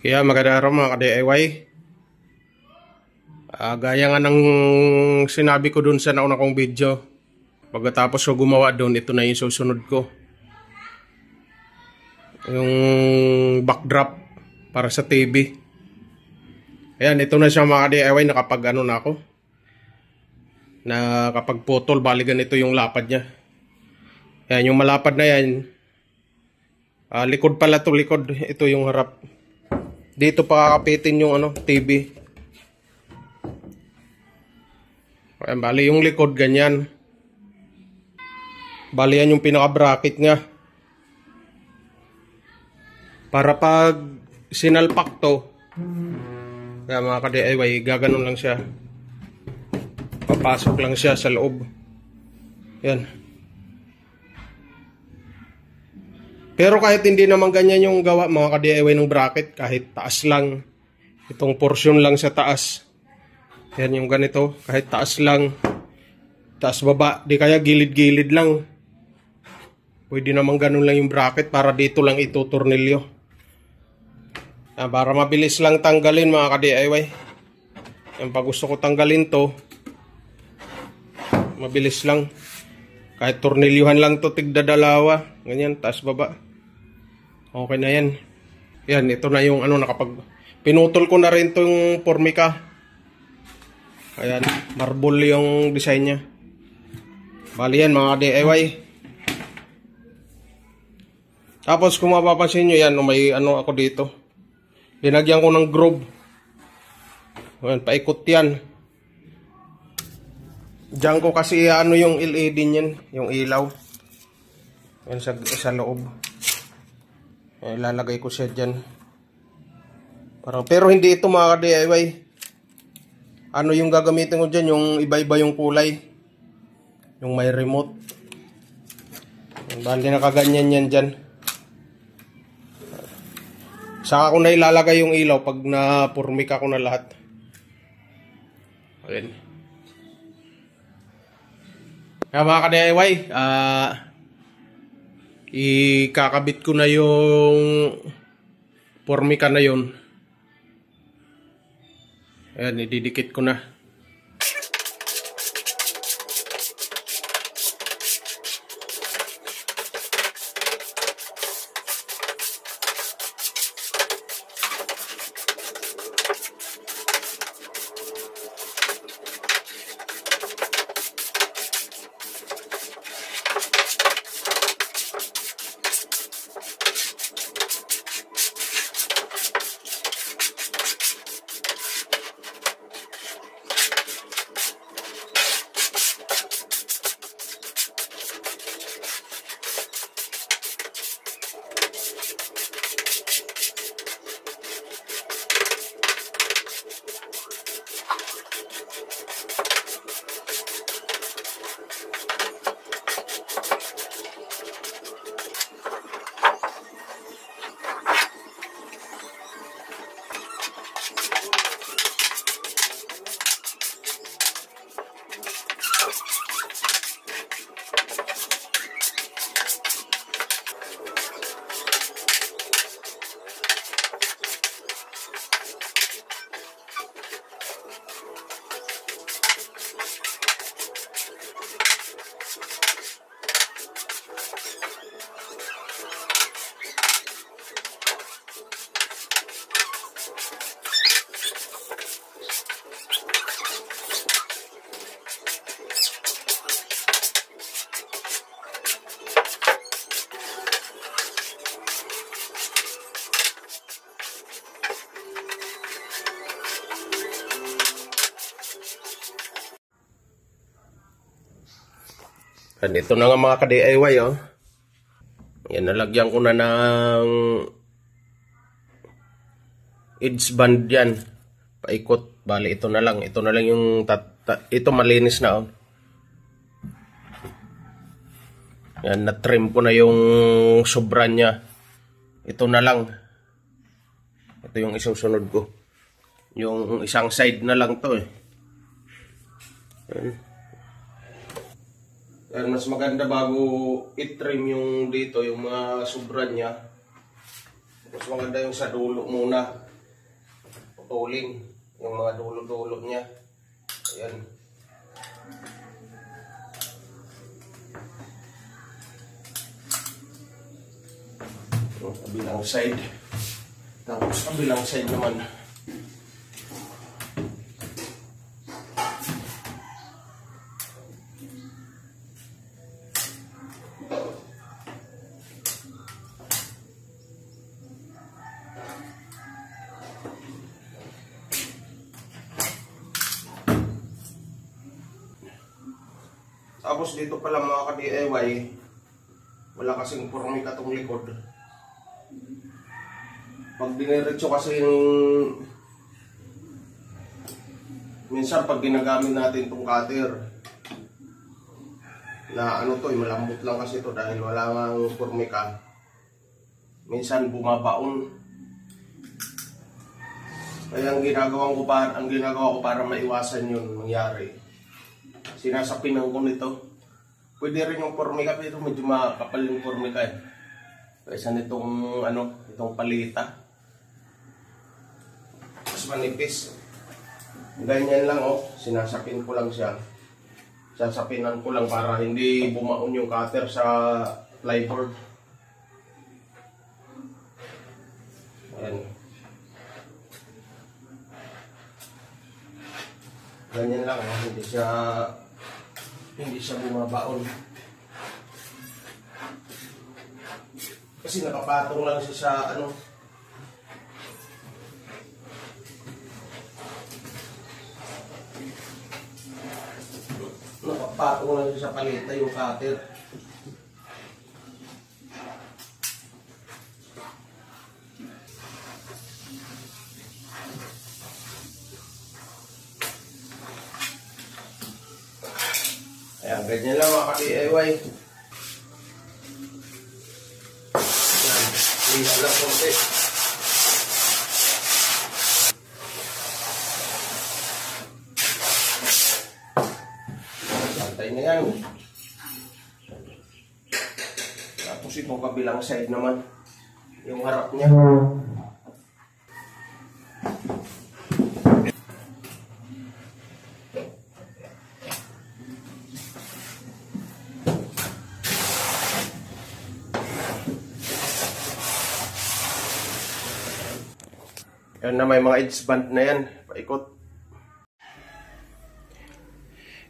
Kaya magandang araw mga ka-DIY. Gaya nga ng sinabi ko dun sa nauna kong video, pagkatapos ko gumawa dun, ito na yung susunod ko. Yung backdrop para sa TV. Ayan, ito na siya mga ka-DIY. Nakapag ano na ako. Nakapag putol, bali ganito yung lapad niya. Ayan, yung malapad na yan. Likod pala to, likod. Ito yung harap. Dito pa kakapitin yung TV. Ayan, bali yung likod ganyan. Bali yan yung pinaka-bracket nga. Para pag sinalpak to, kaya mga ka-DIY, gaganon lang siya. Papasok lang siya sa loob. Yan. Pero kahit hindi naman ganyan yung gawa mga ka-DIY ng bracket, kahit taas lang, itong portion lang sa taas. Yan yung ganito, kahit taas lang, taas baba, di kaya gilid-gilid lang. Pwede naman ganun lang yung bracket para dito lang itutornilyo. Para mabilis lang tanggalin mga ka-DIY. Yan, pag gusto ko tanggalin to, mabilis lang. Kahit tornilyuhan lang to, tigda dalawa. Ganyan, taas baba. Okay na yan. Yan, ito na yung nakapag... Pinutol ko na rin itong formica. Ayan, marble yung design niya. Bali yan mga DIY. Tapos kung mapapansin nyo yan, may ako dito. Linagyan ko ng groove. Ayan, paikot yan. Diyan ko kasi yung LED niyan, yung ilaw. Ayan sa loob. Ilalagay ko siya dyan. Pero hindi ito mga ka-DIY. Yung gagamitin ko dyan, yung iba-iba yung kulay. Yung may remote. Bali nakaganyan yan dyan. Saka ko na ilalagay yung ilaw pag na-formica ko na lahat. Ayan. Kaya mga ka-DIY, ikakabit ko na yung formica na yun. Ayan, ididikit ko na. And ito na nga mga ka-DIY, oh. Yan, nalagyan ko na ng edge band yan. Paikot. Bali, ito na lang. Ito na lang yung ito malinis na, oh. Yan, na-trim ko na yung sobra niya. Ito na lang. Ito yung isusunod ko. Yung isang side na lang to, eh. Ayan. Ayan, mas maganda bago i-trim yung dito, yung mga sobra niya. Mas maganda yung sa dulo muna. Putulin yung mga dulo-dulo niya. Ayan. Yung kabilang side. Tapos kabilang side naman. Tapos dito pala mga ka-DIY, wala kasing formika tong likod. Pag diniretso kasi yung minsan pag ginagamit natin tong cutter na ano to, malambot lang kasi to dahil wala nang formika. Minsan bumabaon. Kaya ang ginagawa ko para maiwasan yun mangyari, sinasapinan ko nito. Pwede rin yung formika pero medyo makapal yung formika eh. Kaysa nitong itong palita. Mas manipis. Ganyan lang sinasapin ko lang siya. Sasapinan ko lang para hindi bumaon yung cutter sa plyboard. Ayan. Ganyan lang hindi siya bumabaon. Kasi nakapatong lang siya sa nakapatong lang siya sa palita yung cutter. Ayan, ganyan lang mga ka-DIY. Lihat lang konti. Santay na yan. Tapos itong kabilang side naman, yung harap niya. Yan na, may mga edge band na yan, paikot.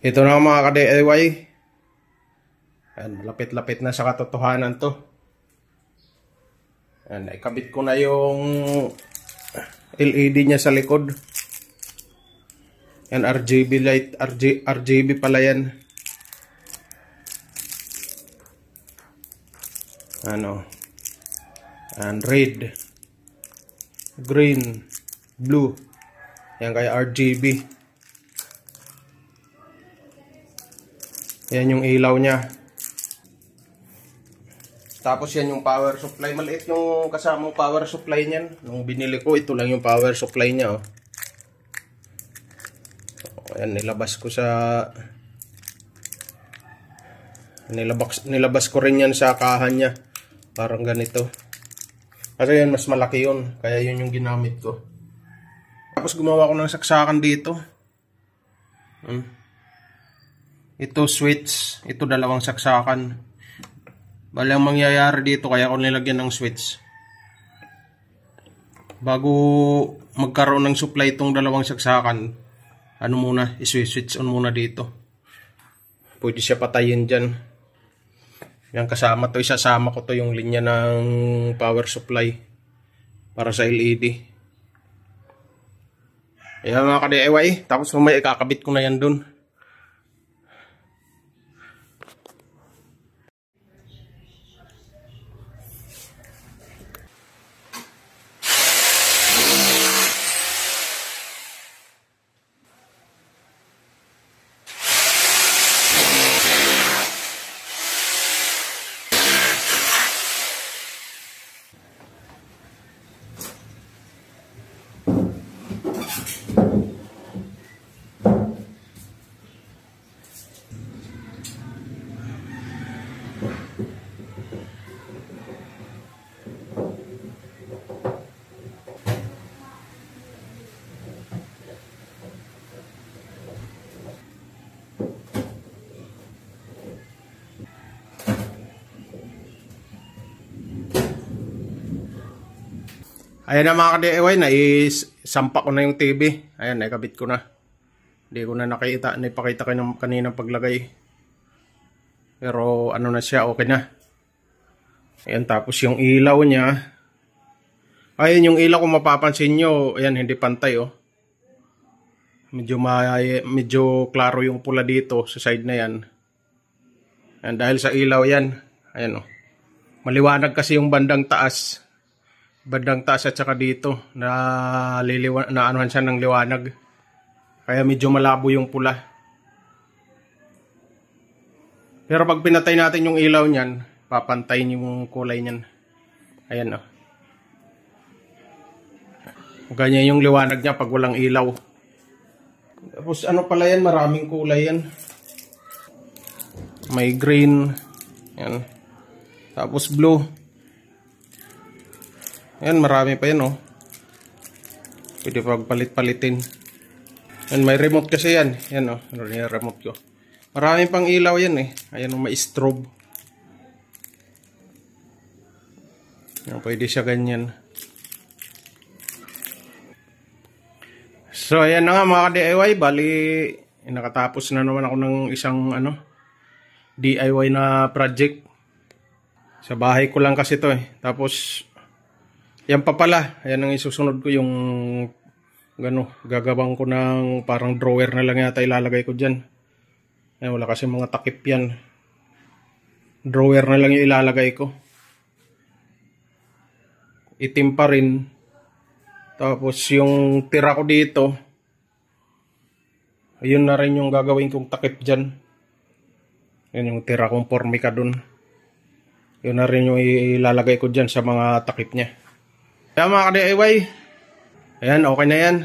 Ito na mga ka-DIY. Yan, malapit-lapit na sa katotohanan to. Yan, ikabit ko na yung LED niya sa likod. Yan, RGB light, RGB pala yan. Yan, red, green, blue. Yan kaya RGB. Yan yung ilaw niya. Tapos yan yung power supply. Maliit yung kasamang power supply niyan. Nung binili ko, ito lang yung power supply niya. Ayan, nilabas ko rin yan sa kahan niya. Parang ganito. Kasi yan, mas malaki yun. Kaya yun yung ginamit ko. Tapos gumawa ko ng saksakan dito. Ito switch. Ito dalawang saksakan. Bali ang mangyayari dito, kaya ko nilagyan ng switch. Bago magkaroon ng supply itong dalawang saksakan, i-switch on muna dito. Pwede siya patayin dyan. Yan kasama to, isasama ko to yung linya ng power supply para sa LED. Ayan mga ka-DIY, tapos mamaya ikakabit ko na yan dun. Ayan na mga ka-DIY, naisampa ko na yung TV. Ayan, naikabit ko na. Hindi ko na nakita, naipakita ko kanina paglagay. Pero ano na siya, okay na. Ayan, tapos yung ilaw niya. Ayan yung ilaw kung mapapansin nyo, ayan, hindi pantay oh. Medyo klaro yung pula dito sa side na yan. Ayan, dahil sa ilaw yan. Ayan oh. Maliwanag kasi yung bandang taas. Bandang taas at saka dito na anuhan siya ng liwanag. Kaya medyo malabo yung pula. Pero pag pinatay natin yung ilaw niyan, papantayin yung kulay niyan. Ayan oh. Ganyan yung liwanag niya pag walang ilaw. Tapos ano pala yan, maraming kulay yan. May green. Yan. Tapos blue. Yan, marami pa yan oh. Pwede pagpalit-palitin. Yan, may remote kasi yan. Yan oh, ano yung remote ko. Marami pang ilaw yan eh. Ayan oh, may strobe. Yan, pwede siya ganyan. So ayan na nga mga ka-DIY, bali nakatapos na naman ako ng isang DIY na project. Sa bahay ko lang kasi to eh. Tapos yan pa pala, ayan ang isusunod ko yung gagawang ko ng parang drawer na lang yata ilalagay ko dyan. Ayan, wala kasi mga takip yan. Drawer na lang yung ilalagay ko. Itim pa rin. Tapos yung tira ko dito, ayun na rin yung gagawin kong takip dyan. Yan yung tira kong formica dun. Yun na rin yung ilalagay ko dyan sa mga takip niya. Kaya mga ka-DIY, ayan, okay na yan.